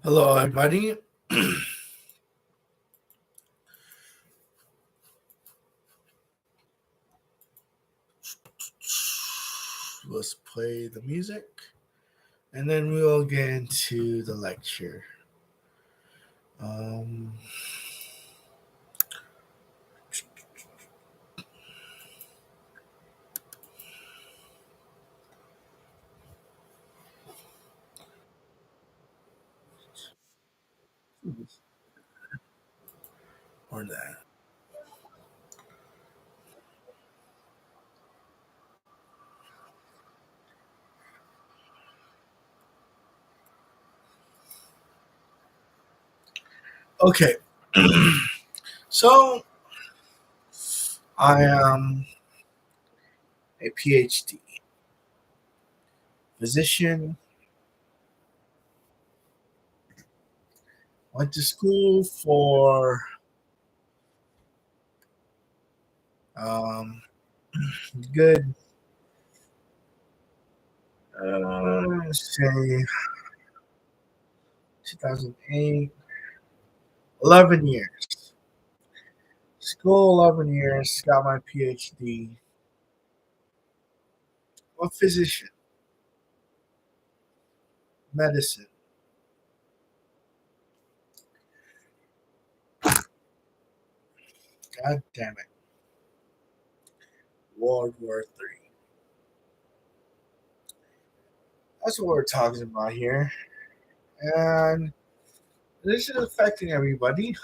Hello, everybody. Let's play the music and then we'll get into the lecture. Um, or that. Okay. So, I am a PhD physician, went to school for um, good, say 2008, 11 years. School 11 years, got my PhD. I'm a physician, medicine. God damn it. World War III. That's what we're talking about here. And this is affecting everybody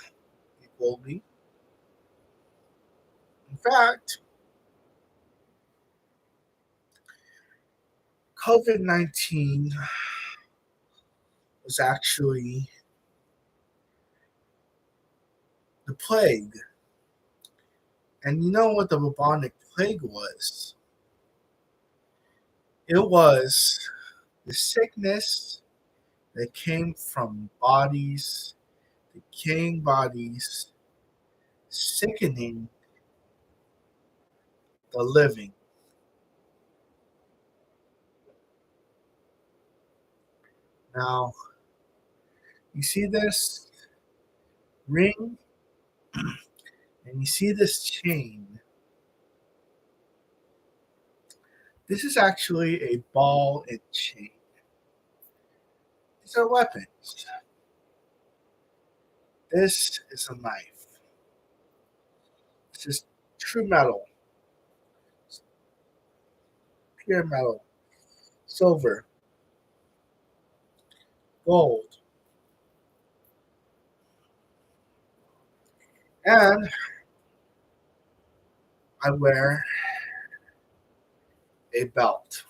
equally. In fact, COVID 19 was actually the plague. And you know what the bubonic plague was? It was the sickness that came from bodies, decaying bodies, sickening the living. Now, you see this ring and you see this chain. This is actually a ball and chain. These are weapons. This is a knife. This is true metal, pure metal, silver, gold. And I wear a belt.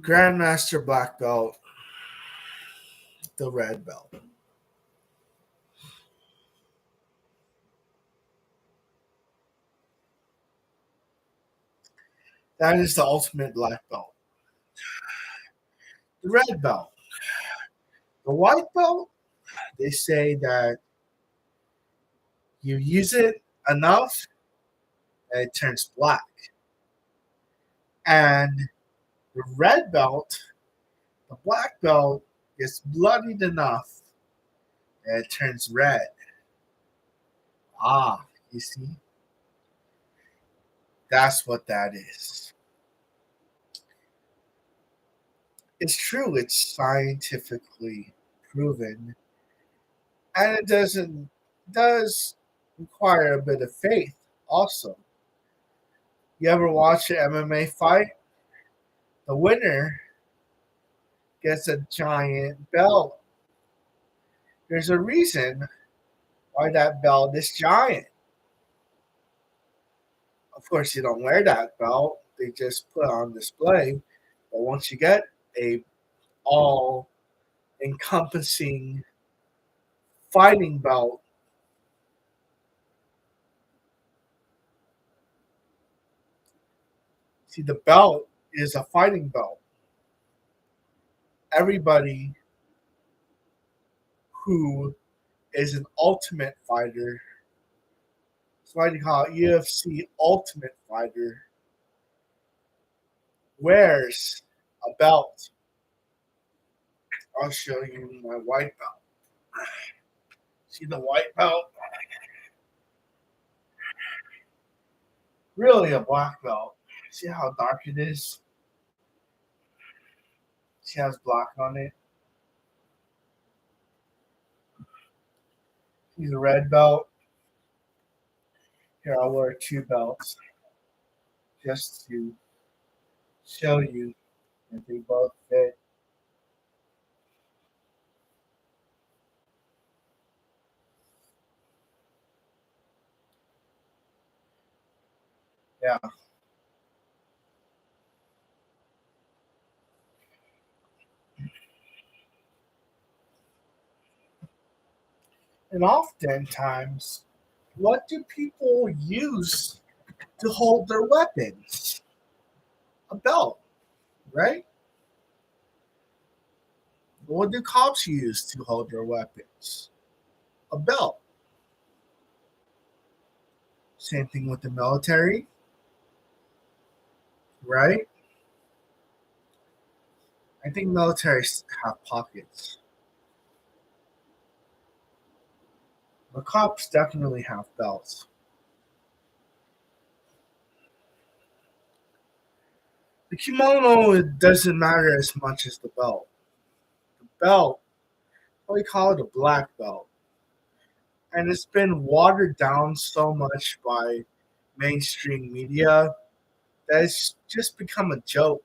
Grandmaster Black Belt, the red belt. That is the ultimate black belt. The red belt. The white belt, they say that you use it enough and it turns black. And the red belt, the black belt, gets bloodied enough and it turns red. Ah, you see? That's what that is. It's true, it's scientifically proven. And it does require a bit of faith also. You ever watch an MMA fight? The winner gets a giant belt. There's a reason why that belt is giant. Of course, you don't wear that belt; they just put it on display. But once you get a all-encompassing fighting belt, see the belt is a fighting belt. Everybody who is an ultimate fighter, that's why they call it UFC Ultimate Fighter, wears a belt. I'll show you my white belt. See the white belt? Really a black belt. See how dark it is? See how it's black on it? See the red belt? Here, I'll wear two belts just to show you that they both fit. Yeah. And oftentimes, what do people use to hold their weapons? A belt, right? What do cops use to hold their weapons? A belt. Same thing with the military, right? I think militaries have pockets, but cops definitely have belts. The kimono, it doesn't matter as much as the belt. The belt, we call it a black belt, and it's been watered down so much by mainstream media that it's just become a joke.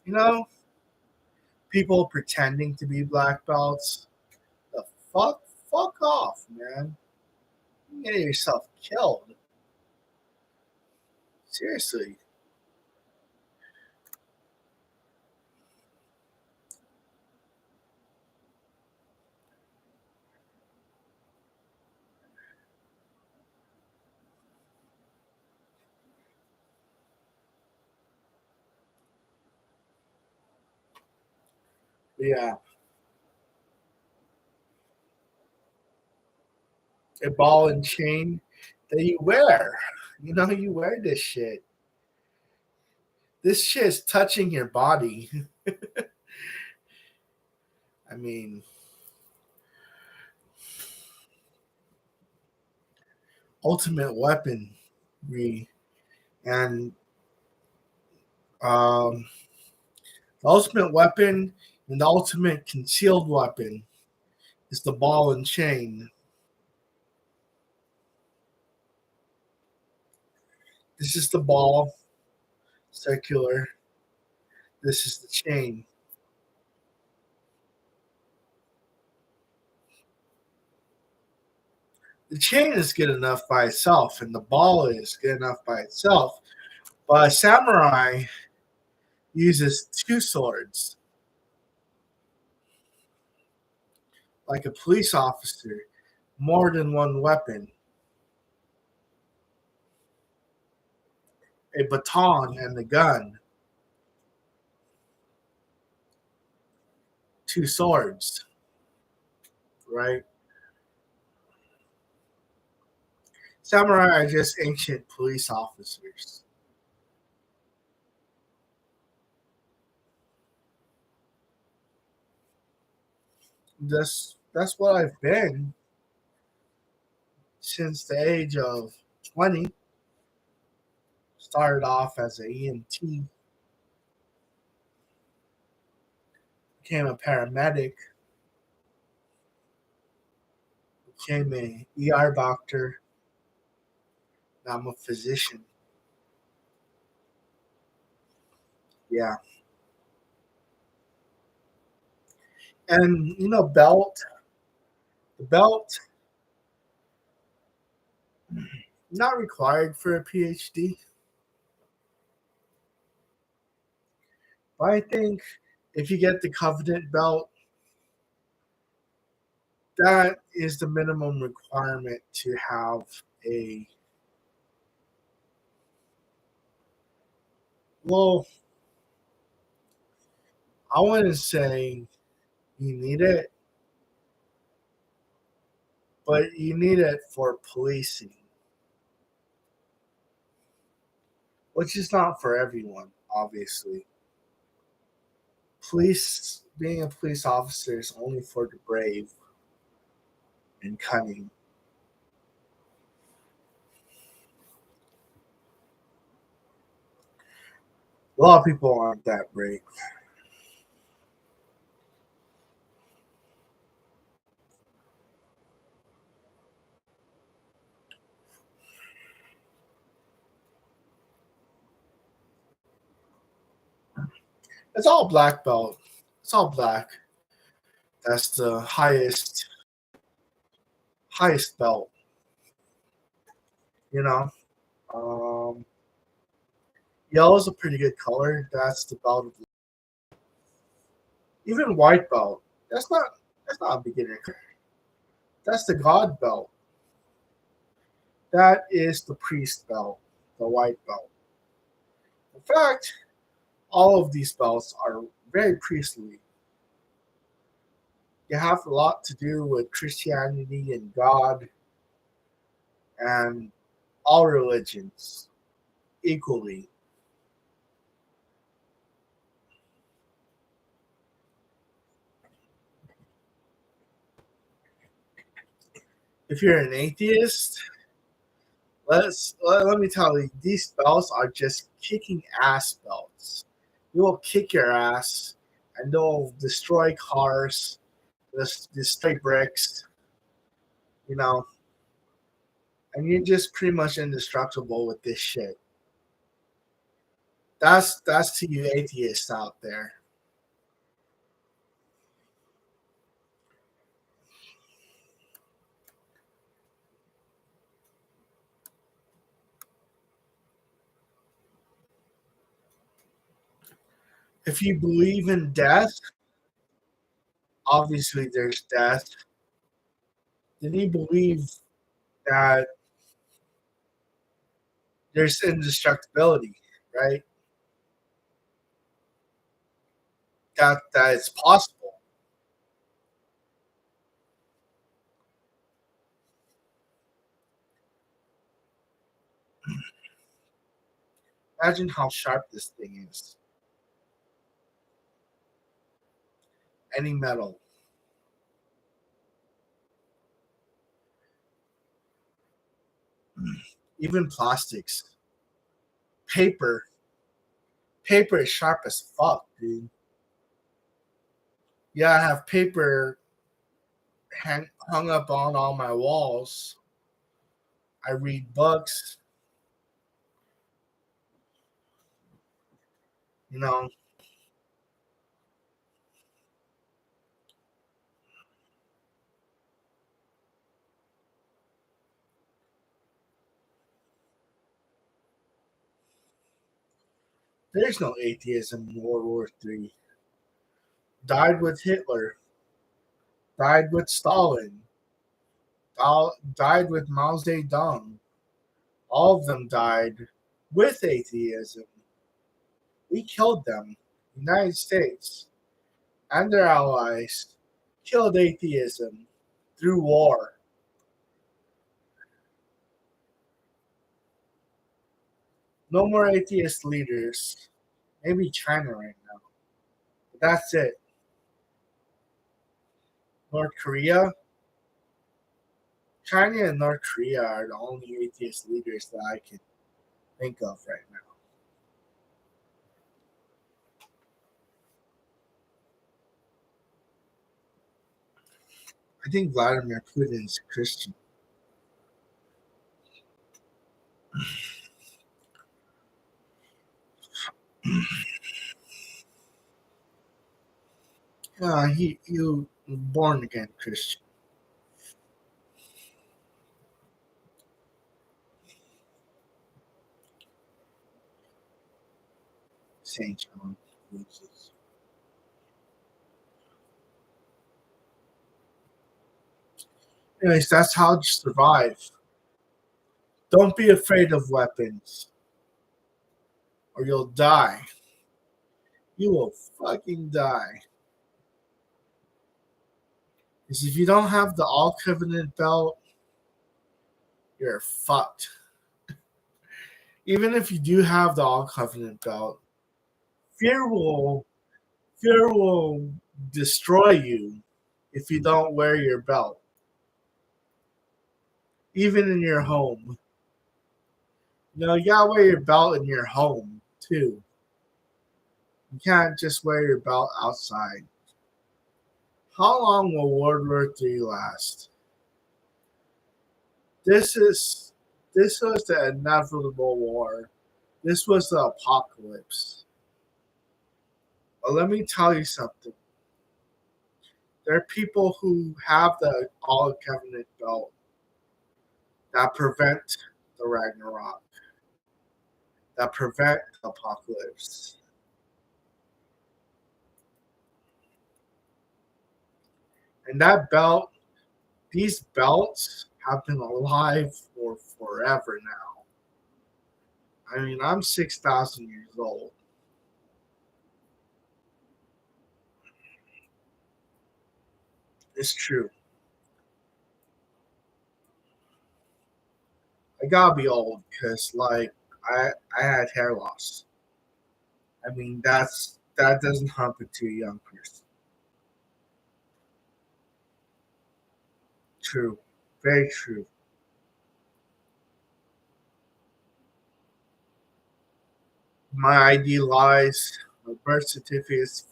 You know, people pretending to be black belts. The fuck off, man. You get yourself killed. Seriously. Yeah. A ball and chain that you wear. You know, you wear this shit. This shit is touching your body. I mean, ultimate weaponry and um, the ultimate weapon and the ultimate concealed weapon is the ball and chain. This is the ball, circular. This is the chain. The chain is good enough by itself, and the ball is good enough by itself. But a samurai uses two swords, like a police officer, more than one weapon, a baton and a gun, two swords, right? Samurai are just ancient police officers. That's what I've been since the age of 20. Started off as an EMT, became a paramedic, became a ER doctor. Now I'm a physician. Yeah, and the belt, not required for a PhD, but I think if you get the Covenant belt, that is the minimum requirement to have a, well, I wouldn't say you need it, but you need it for policing, which is not for everyone, obviously. Police being a police officer is only for the brave and cunning. A lot of people aren't that brave. It's all black belt. It's all black. That's the highest belt. You know, um, yellow is a pretty good color. That's the belt of even white belt. That's not that's not a beginner. That's the god belt. That is the priest belt, the white belt. In fact, all of these belts are very priestly. They have a lot to do with Christianity and God and all religions equally. If you're an atheist, let me tell you, these belts are just kicking ass belts. You will kick your ass, and they'll destroy cars, destroy bricks, you know, and you're just pretty much indestructible with this shit. That's to you atheists out there. If you believe in death, obviously there's death. Then you believe that there's indestructibility, right? That it's possible. Imagine how sharp this thing is. Any metal, even plastics, paper. Paper is sharp as fuck, dude. Yeah, I have paper hung up on all my walls. I read books. You know, there's no atheism in World War III. Died with Hitler. Died with Stalin. Died with Mao Zedong. All of them died with atheism. We killed them. The United States and their allies killed atheism through war. No more atheist leaders. Maybe China right now. But that's it. North Korea. China and North Korea are the only atheist leaders that I can think of right now. I think Vladimir Putin is a Christian. He born again Christian. Saint John loses. Anyways, that's how to survive. Don't be afraid of weapons, or you'll die. You will fucking die. Because if you don't have the All Covenant belt, you're fucked. Even if you do have the All Covenant belt, Fear will fear will destroy you if you don't wear your belt, even in your home. You gotta wear your belt in your home too. You can't just wear your belt outside. How long will World War III last? This is this was the inevitable war. This was the apocalypse. But let me tell you something. There are people who have the All Covenant belt that prevent the Ragnarok, that prevent the apocalypse. And that belt, these belts have been alive for forever now. I mean, I'm 6,000 years old. It's true. I gotta be old because, like, I had hair loss. I mean, that doesn't happen to a young person. True, very true. My ID lies. My birth certificate is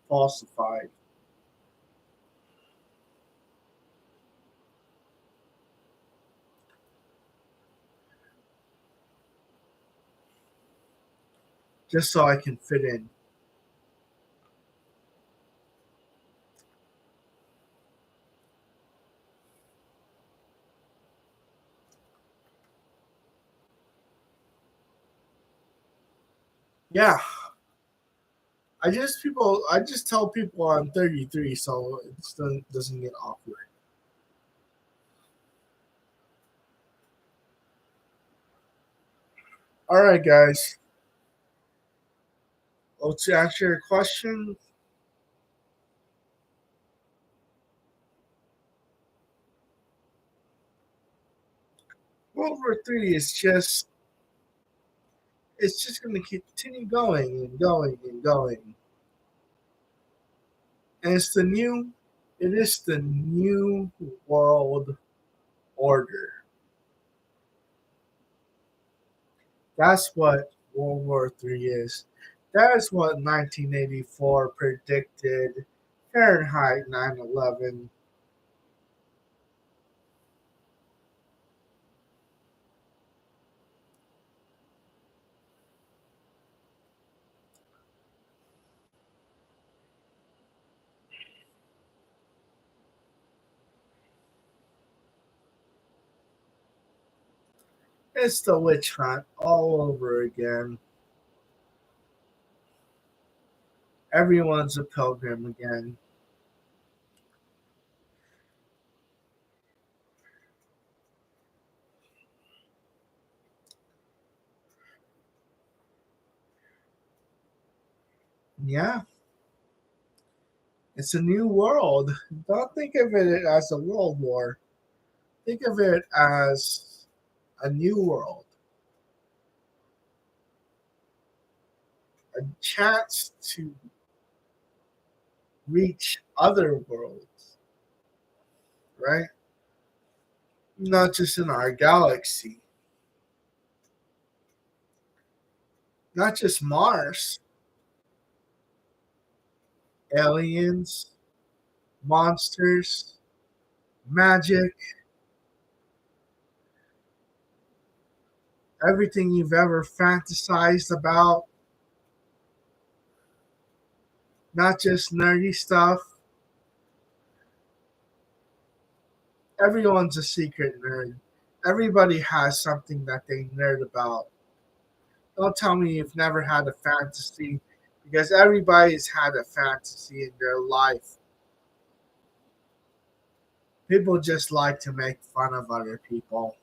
falsified. Just so I can fit in. Yeah, I just tell people I'm 33, so doesn't get awkward. All right, guys. Well, to answer your question, World War III is just it's just going to continue going and going and going. And it is the new world order. That's what World War III is. That is what 1984 predicted. Fahrenheit 9/11. It's the witch hunt all over again. Everyone's a pilgrim again. Yeah, it's a new world. Don't think of it as a world war. Think of it as a new world, a chance to reach other worlds, right? Not just in our galaxy, not just Mars, aliens, monsters, magic, everything you've ever fantasized about, not just nerdy stuff. Everyone's a secret nerd. Everybody has something that they nerd about. Don't tell me you've never had a fantasy because everybody's had a fantasy in their life. People just like to make fun of other people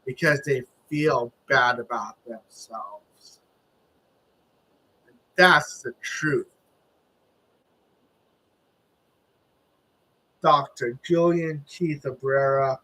because they feel bad about themselves. That's the truth. Dr. Julian Keith Abrera,